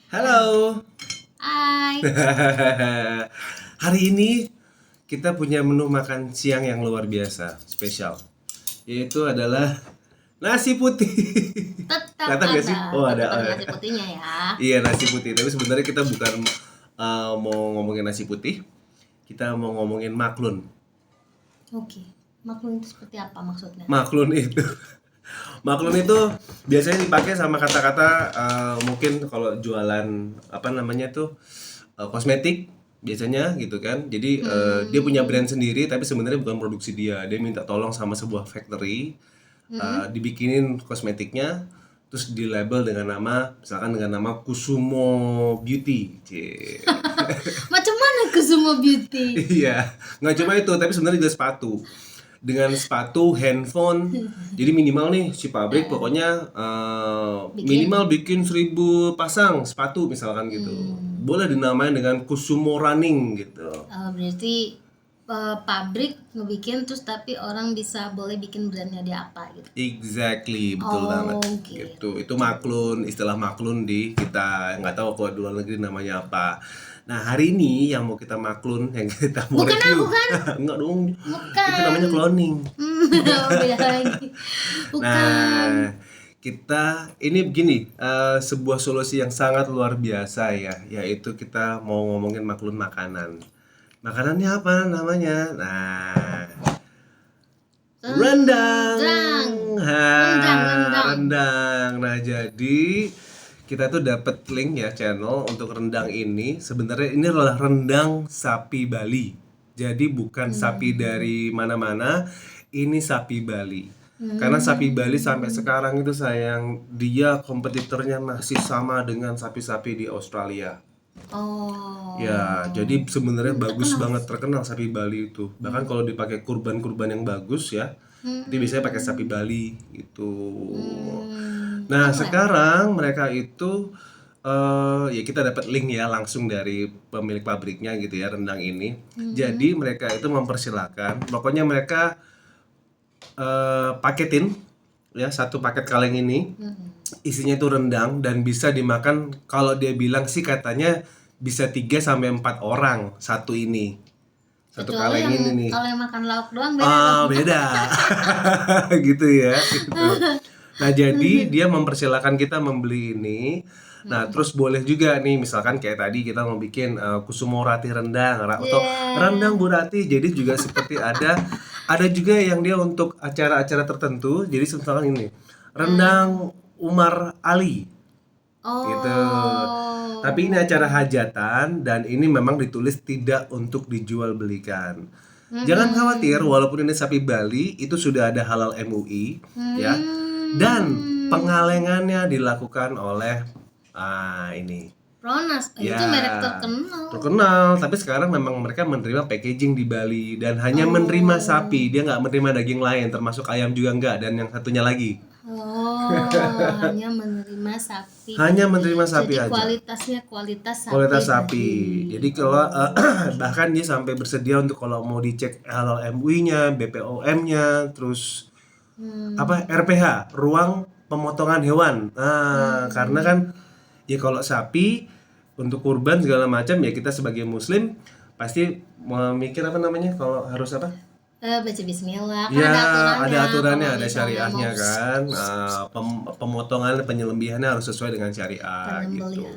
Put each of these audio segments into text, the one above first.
Halo. Hai. Hari ini kita punya menu makan siang yang luar biasa, spesial. Yaitu adalah nasi putih. Tetap Kelihatan gak sih? ada, Oh, ada. tetap Oh, ada ya. nasi putihnya ya. Iya, nasi putih. Tapi sebenarnya kita bukan mau ngomongin nasi putih. Kita mau ngomongin maklun. Oke. Maklum itu seperti apa maksudnya? Maklun itu Maklun itu biasanya dipakai sama kata-kata mungkin kalau jualan apa namanya tuh kosmetik biasanya gitu kan. Jadi dia punya brand sendiri tapi sebenarnya bukan produksi dia. Dia minta tolong sama sebuah factory dibikinin kosmetiknya terus di label dengan nama misalkan dengan nama Kusumo Beauty. Cie. Macam mana Kusumo Beauty? Iya, nggak cuma itu, tapi sebenarnya juga sepatu. Dengan sepatu, handphone, jadi minimal nih si pabrik pokoknya minimal bikin 1.000 pasang sepatu misalkan gitu. Boleh dinamain dengan Kusumo Running gitu. Berarti pabrik ngebikin terus tapi orang bisa boleh bikin brandnya dia apa gitu. Exactly, betul banget. Oke. Gitu. Itu maklun, istilah maklun di kita nggak tahu kalau di luar negeri namanya apa. Nah, hari ini yang mau kita maklun, yang kita mau Bukan review. aku kan? Enggak dong. Bukan. Itu namanya cloning. Beda lagi. Bukan. Nah, kita ini begini, sebuah solusi yang sangat luar biasa ya, yaitu kita mau ngomongin maklun makanan. Makanannya apa namanya? Nah, rendang. Rendang. Ha, Rendang. rendang. Nah, jadi kita tuh dapat link ya channel untuk rendang ini. Sebenarnya ini adalah rendang sapi Bali. Jadi bukan sapi dari mana-mana, ini sapi Bali. Karena sapi Bali sampai sekarang itu sayang dia kompetitornya masih sama dengan sapi-sapi di Australia. Oh. Ya, jadi sebenarnya bagus banget terkenal sapi Bali itu. Bahkan kalau dipakai kurban-kurban yang bagus ya, itu biasanya pakai sapi Bali gitu. Nah, sekarang mereka itu ya kita dapat link ya langsung dari pemilik pabriknya gitu ya rendang ini. Jadi mereka itu mempersilahkan, pokoknya mereka paketin ya satu paket kaleng ini isinya itu rendang dan bisa dimakan kalau dia bilang sih katanya bisa 3 sampai 4 orang satu ini. Satu Kecuali kaleng ini nih. kalau yang makan lauk doang beda Ah, dong. beda. Gitu ya. Gitu. Nah, jadi dia mempersilahkan kita membeli ini. Nah, terus boleh juga nih misalkan kayak tadi kita mau bikin Kusumo Rati rendang atau rendang Bu Rati. Jadi juga seperti ada juga yang dia untuk acara-acara tertentu. Jadi misalkan ini rendang Umar Ali gitu. Tapi ini acara hajatan dan ini memang ditulis tidak untuk dijual belikan. Jangan khawatir, walaupun ini sapi Bali itu sudah ada halal MUI ya. Dan pengalengannya dilakukan oleh ini Pronas, itu ya merek terkenal. terkenal, tapi sekarang memang mereka menerima packaging di Bali dan hanya menerima sapi, dia nggak menerima daging lain termasuk ayam juga nggak dan yang satunya lagi Hanya menerima sapi. hanya menerima sapi Jadi aja. kualitasnya kualitas sapi. Kualitas sapi. Jadi kalau bahkan dia sampai bersedia untuk kalau mau dicek halal MUI-nya, BPOM-nya, terus apa RPH, ruang pemotongan hewan. Nah, karena kan ya kalau sapi untuk kurban segala macam ya kita sebagai muslim pasti memikir apa namanya kalau harus apa? Baca bismillah, kan Ya, ada ada aturannya, kalau ada misalnya syariahnya mau kan. Pemotongan penyembelihannya harus sesuai dengan syariah gitu. penyembelihan.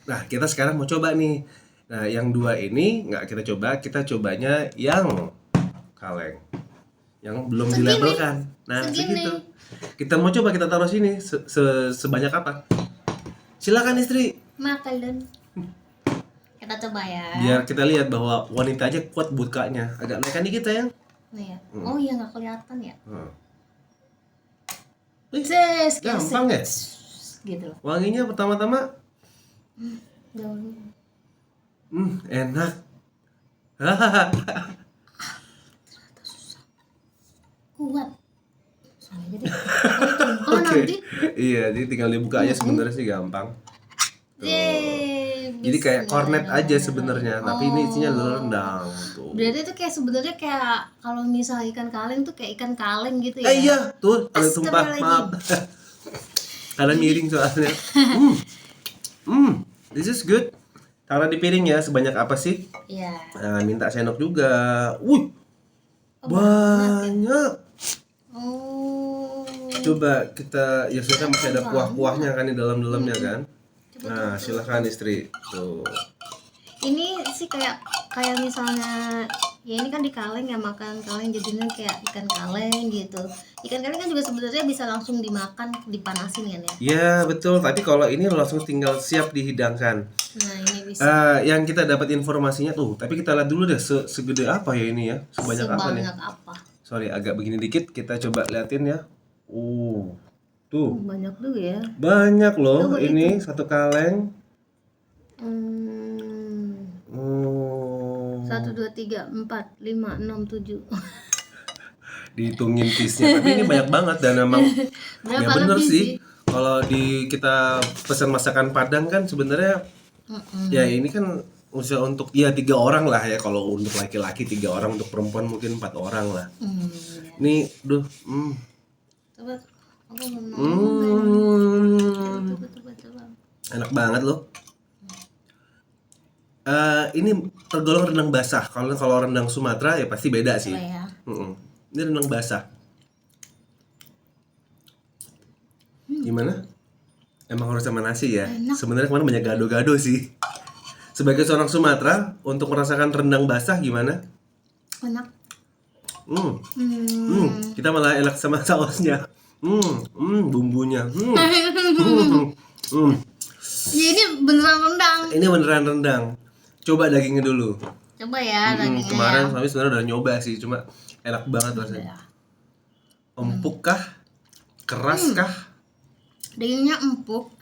Nah, kita sekarang mau coba nih. Nah, yang dua ini nggak kita cobanya yang kaleng, yang belum dilabelkan. Nah, segitu. Kita mau coba kita taruh sini sebanyak apa? Silakan istri. Makan. Kita coba ya. Biar kita lihat bahwa wanita aja kuat bukanya. Agak naikkan dikit ya. Nih ya. Oh iya nggak kelihatan ya. Ses, gampang ya? Gitu loh. Wanginya pertama-tama Gaul. enak. Kuat. Soalnya jadi tumpah Oke. nanti. Iya, jadi tinggal dibuka aja sebenarnya sih gampang. Yeay, Jadi kayak kornet aja bismillahirrahmanirrahim. sebenarnya, tapi ini isinya rendang tuh. Berarti itu kayak sebenarnya kayak kalau misal ikan kaleng tuh kayak ikan kaleng gitu ya. Iya, tuh ada tumpah, Astagfirullahaladzim. maaf. Karena miring soalnya. This is good. Taruh di piring ya, sebanyak apa sih? Iya. Nah, minta sendok juga. Wih, Oh, banyak. banyak. Oh. Coba kita, ya sudah masih ada kuah-kuahnya kan di dalam-dalamnya kan. Nah, silakan istri. Tuh. Ini sih kayak kayak misalnya ya ini kan di kaleng ya, makan kaleng jadinya kayak ikan kaleng gitu. Ikan kaleng kan juga sebenarnya bisa langsung dimakan, dipanasin kan ya. Ya betul, tapi kalau ini langsung tinggal siap dihidangkan. Nah ini bisa Yang kita dapat informasinya tuh, tapi kita lihat dulu deh segede apa ya ini ya, sebanyak apa nih? sebanyak apa? Sorry, agak begini dikit, kita coba liatin ya. Tuh Banyak dulu ya. banyak loh Coba ini satu kaleng. Oh, 1, 2, 3, 4, 5, 6, 7. dihitungin piece-nya, tapi ini banyak banget dan emang ya Berapa bener lebih sih. sih? Kalau di kita pesan masakan Padang kan sebenarnya ya ini kan usia untuk ya 3 orang lah ya, kalau untuk laki-laki 3 orang, untuk perempuan mungkin 4 orang lah. Ya. Nih, Coba aku mau hmm, coba. enak banget loh. Ini tergolong rendang basah. Kalau rendang Sumatera ya pasti beda sih. Coba ya. Ini rendang basah. Gimana? Emang harus sama nasi ya? Enak. Sebenarnya kemarin banyak gado-gado sih. Sebagai seorang Sumatera, untuk merasakan rendang basah gimana? Enak. Kita malah enak sama sausnya. Bumbunya. Ya, ini beneran rendang. Ini beneran rendang. Coba dagingnya dulu. Coba ya dagingnya. Kemarin suami sebenarnya udah nyoba sih, cuma enak banget rasanya. Ya. Empuk kah? Keras kah? Dagingnya empuk.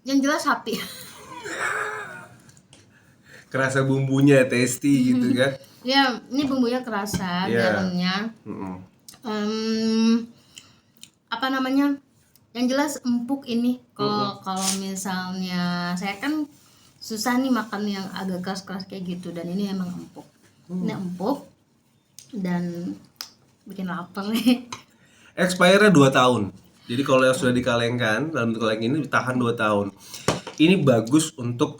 Yang jelas sapi. Kerasa bumbunya, tasty gitu kan? Ya, ini bumbunya kerasa, Iya. garamnya. Apa namanya? Yang jelas empuk ini. Kalau misalnya saya kan susah nih makan yang agak keras-keras kayak gitu, dan ini emang empuk. Ini empuk dan bikin lapar nih. Expire-nya 2 tahun. Jadi kalau yang sudah dikalengkan dalam bentuk kaleng ini ditahan 2 tahun. Ini bagus untuk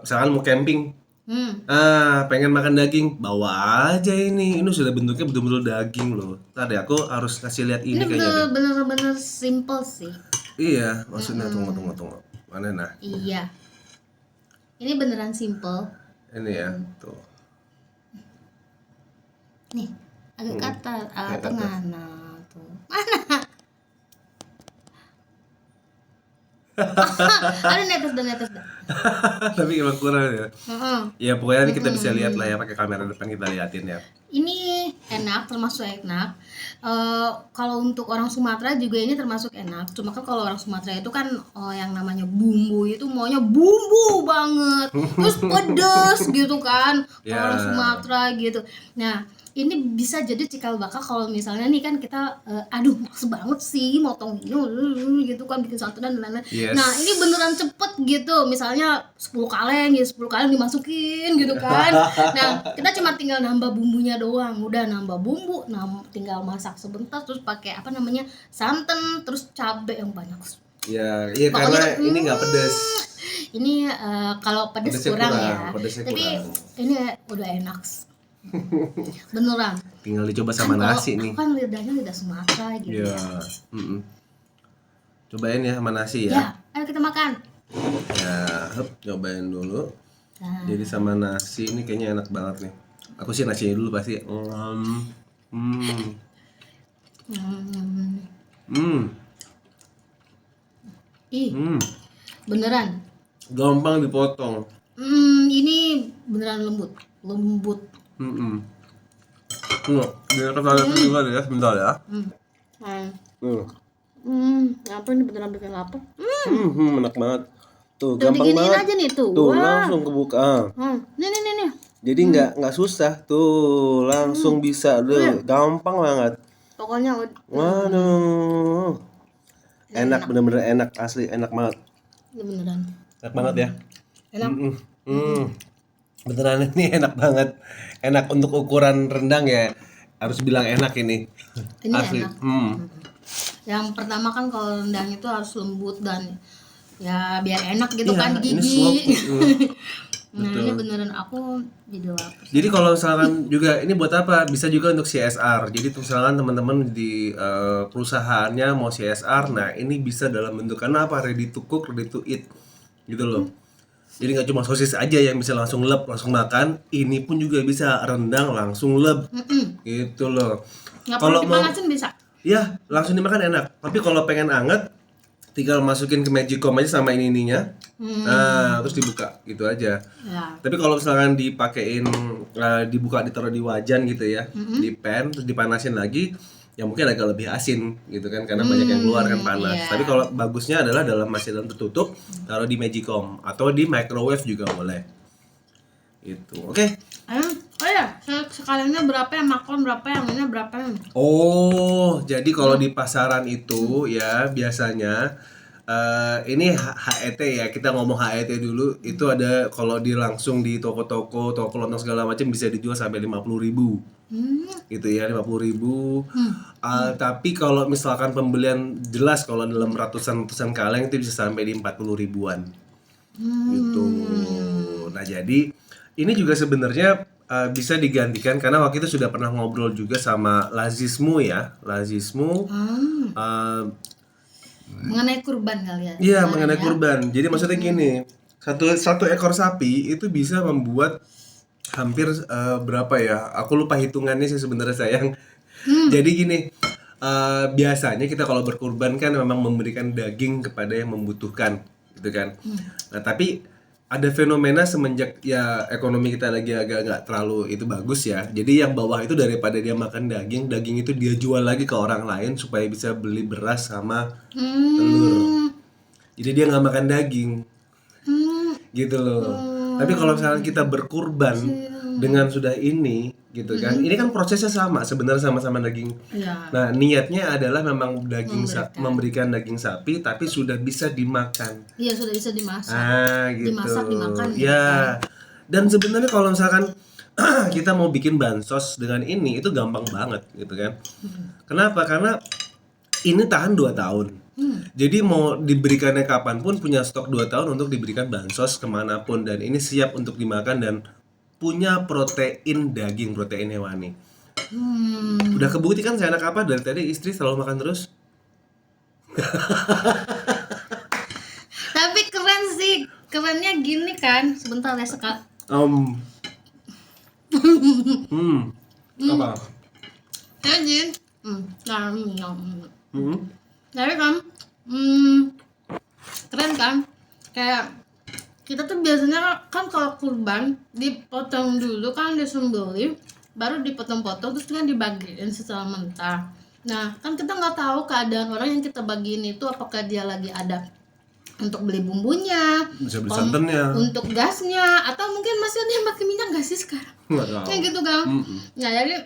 misalkan mau camping. Pengen makan daging, bawa aja ini. Ini sudah bentuknya betul-betul daging loh. Ntar deh, aku harus kasih lihat ini Ini kayaknya deh. bener-bener simple sih. Iya, maksudnya tunggu. Mana nah? Iya. Ini beneran simple. Ini ya, tuh. Nih, agak kata Agak tengah. Nah, tuh. Mana? Ada netes dah. Tapi emang kurang ya. Ya pokoknya nanti kita bisa lihat lah ya, pakai kamera depan kita liatin ya. Ini enak, termasuk enak. Kalau untuk orang Sumatera juga ini termasuk enak. Cuma kan kalau orang Sumatera itu kan yang namanya bumbu itu maunya bumbu banget, terus pedes gitu kan. Kalau orang Sumatera gitu. Nah, ini bisa jadi cikal bakal kalau misalnya nih kan kita aduh males banget sih motong ini gitu kan, bikin santunan dan lain-lain. Yes. Nah, ini beneran cepet gitu. Misalnya 10 kaleng gitu, 10 kaleng dimasukin gitu kan. Nah, kita cuma tinggal nambah bumbunya doang. Udah nambah bumbu, tinggal masak sebentar, terus pakai apa namanya? Santan, terus cabai yang banyak. Ya, iya Pokoknya, karena ini nggak pedes. Ini kalau pedes Pedesnya kurang kurang, ya. pedesnya Tapi kurang. ini udah enak. Beneran. Tinggal dicoba sama nasi nih. Kan lidahnya lidah Sumatera gitu. Iya. Cobain ya sama nasi Ya, ya. ayo kita makan. Ya, cobain dulu. Nah, Jadi sama nasi ini kayaknya enak banget nih. Aku sih nasinya dulu pasti. ih, beneran. Gampang dipotong. Ini beneran lembut. Biar kita lihat juga deh ya, sebentar ya. Apa ini beneran bikin lapar? Enak banget. Tuh, Tuh gampang diginiin banget. aja nih tuh. Tuh, Wah. langsung kebuka. Nih. Jadi nggak susah tuh, langsung bisa deh, gampang banget. Pokoknya Waduh, enak, bener-bener enak, asli enak banget. ini beneran. Enak banget ya. Enak. Beneran ini enak banget. Enak untuk ukuran rendang ya, harus bilang enak ini. Ini Asli. enak. Yang pertama kan kalau rendang itu harus lembut dan ya biar enak gitu Iya, kan di ini gigi. slow cook. Nah Betul. ini beneran aku jadi lapar. Jadi kalau misalkan juga ini buat apa? Bisa juga untuk CSR. Jadi misalkan teman-teman di perusahaannya mau CSR, nah ini bisa dalam bentuk karena apa? Ready to cook, ready to eat, gitu loh. Jadi nggak cuma sosis aja yang bisa langsung leb, langsung makan. Ini pun juga bisa rendang langsung leb, gitu loh. Nggak perlu Kalau mau, dipanasin bisa. ya langsung dimakan enak. Tapi kalau pengen anget, tinggal masukin ke Magicom aja sama ininya. Nah, terus dibuka gitu aja. Ya. Tapi kalau misalkan dipakein dibuka ditaruh di wajan gitu ya, di pan terus dipanasin lagi, ya mungkin agak lebih asin gitu kan karena banyak yang keluar kan panas. iya. Tapi kalau bagusnya adalah masih dalam tertutup, taruh di Magicom atau di microwave juga boleh. Itu. Oke. Oh ya, sekaliannya berapa yang makan, berapa yang ini, berapa yang Oh, jadi kalau di pasaran itu ya biasanya ini HET ya, kita ngomong HET dulu. Itu ada kalau di langsung di toko-toko, toko lontong segala macam bisa dijual sampai 50.000. Gitu ya, 50.000. Tapi kalau misalkan pembelian jelas kalau dalam ratusan kaleng itu bisa sampai di 40.000-an. Gitu. Nah, jadi ini juga sebenarnya bisa digantikan karena waktu itu sudah pernah ngobrol juga sama Lazismu ya. Lazismu mengenai kurban kali ya. iya, kemarin mengenai ya. kurban. Jadi maksudnya gini, satu ekor sapi itu bisa membuat hampir berapa ya? Aku lupa hitungannya sih sebenarnya sayang. Jadi gini, biasanya kita kalau berkurban kan memang memberikan daging kepada yang membutuhkan, gitu kan. Nah, tapi ada fenomena semenjak ya ekonomi kita lagi agak nggak terlalu itu bagus ya. Jadi yang bawah itu daripada dia makan daging, daging itu dia jual lagi ke orang lain supaya bisa beli beras sama telur. Jadi dia nggak makan daging, gitu loh. Tapi kalau misalnya kita berkurban dengan sudah ini, gitu kan, ini kan prosesnya sama, sebenarnya sama-sama daging. Iya. Nah, niatnya adalah memang daging memberikan daging sapi, tapi sudah bisa dimakan. Iya sudah bisa dimasak. Gitu. Dimasak, dimakan gitu Ya. Dan sebenarnya kalau misalkan kita mau bikin bansos dengan ini itu gampang banget, gitu kan. Kenapa? Karena ini tahan 2 tahun. Jadi mau diberikannya kapanpun punya stok 2 tahun untuk diberikan bansos kemanapun dan ini siap untuk dimakan dan punya protein daging, protein hewani. Udah kebukti kan saya anak apa dari tadi istri selalu makan terus. Tapi keren sih, kerennya gini kan. Sebentar ya sekali. Apa? Jadi, jadi kan, keren kan? Kayak kita tuh biasanya kan kalau kurban dipotong dulu kan, disembelih, baru dipotong-potong terus kan dibagiin secara mentah. Nah kan kita nggak tahu keadaan orang yang kita bagiin itu apakah dia lagi ada untuk beli bumbunya, Bisa beli santannya. untuk gasnya, atau mungkin masih ada yang pakai minyak nggak sih sekarang? Nggak tahu. Kayak gitu kan. Nah jadi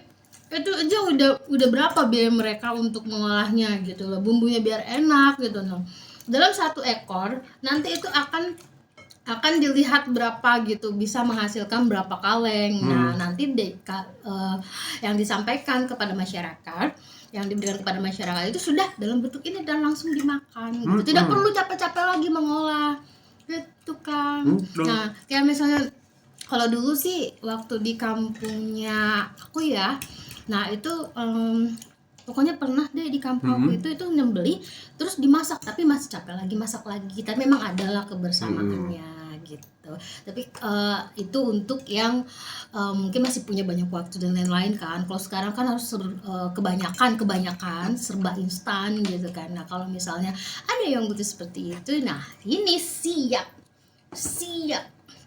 itu aja udah berapa biaya mereka untuk mengolahnya gitu loh, bumbunya biar enak gitu loh. Dalam satu ekor nanti itu akan dilihat berapa gitu, bisa menghasilkan berapa kaleng. Nah nanti yang disampaikan kepada masyarakat, yang diberikan kepada masyarakat itu sudah dalam bentuk ini dan langsung dimakan gitu. Tidak perlu capek-capek lagi mengolah gitu kan. Nah kayak misalnya kalau dulu sih waktu di kampungnya aku ya, nah itu pokoknya pernah deh di kampung aku itu nyembeli terus dimasak, tapi masih capek lagi masak lagi, tapi memang adalah kebersamaannya gitu. Tapi itu untuk yang mungkin masih punya banyak waktu dan lain-lain kan. Kalau sekarang kan harus kebanyakan serba instan gitu kan. Nah kalau misalnya ada yang butuh seperti itu, nah ini siap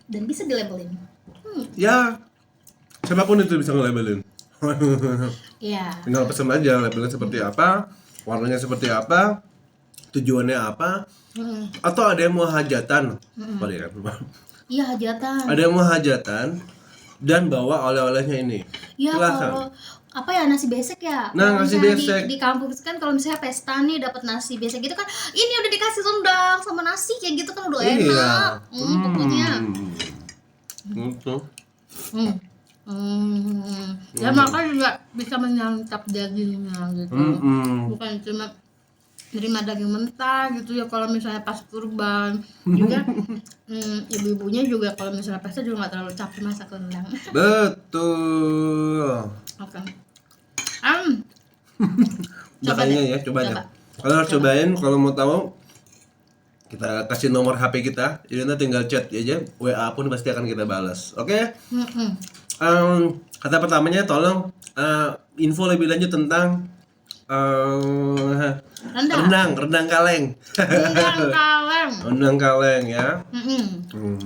dan bisa dilabelin. Ya, siapapun itu bisa nge-labelin. Iya. Tinggal pesen aja labelnya seperti apa, warnanya seperti apa, tujuannya apa. Atau ada yang mau hajatan. Iya hajatan. Ada yang mau hajatan dan bawa oleh-olehnya ini. Iya Silahkan. kalau apa ya, nasi besek ya. Nah, Kalau nasi misalnya besek. di kampung itu kan kalau misalnya pesta nih dapat nasi besek gitu kan, ini udah dikasih rendang sama nasi kayak gitu kan udah enak. Pokoknya. Gitu. Dan makan juga bisa menyantap dagingnya gitu. Bukan cuma nerima daging mentah gitu ya kalau misalnya pas kurban juga. Ibu-ibunya juga kalau misalnya pesta juga nggak terlalu capek masak rendang. Betul. Oke. Coba Makanya deh. ya, coba deh. Coba. Kalau harus cobain, kalau mau tahu kita kasih nomor HP kita, Irina tinggal chat aja, WA pun pasti akan kita balas. Oke? Mm-mm. Kata pertamanya tolong info lebih lanjut tentang rendang kaleng. Rendang kaleng. Rendang kaleng ya.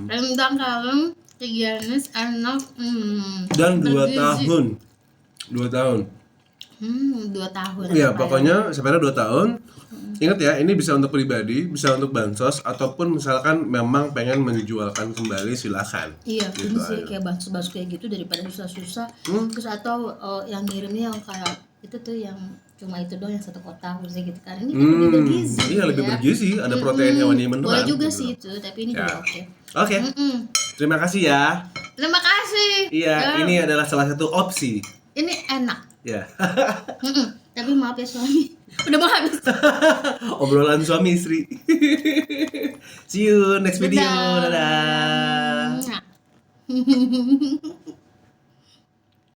Rendang kaleng higienis, enak, Dan 2 bergizi. tahun. 2 tahun. 2 tahun. Iya, pokoknya sepeda 2 tahun. Ingat ya, ini bisa untuk pribadi, bisa untuk bansos, ataupun misalkan memang pengen menjualkan kembali silakan. Iya, Gitu ini sih aja. kayak bakso-bakso kayak gitu daripada susah-susah. Terus atau yang ngirimnya yang kayak itu tuh yang cuma itu doang yang satu kotak gitu kan. Ini kan lebih bergizi. Iya, lebih ya. bergizi, ada protein hewani beneran. Boleh juga gitu. sih itu, tapi ini Ya. juga oke. Oke. Terima kasih ya. Terima kasih. Iya, ini adalah salah satu opsi. Ini enak. Ya. Tapi maaf ya suami, udah mau habis. Obrolan suami istri. See you next video. Dadah. Dadah.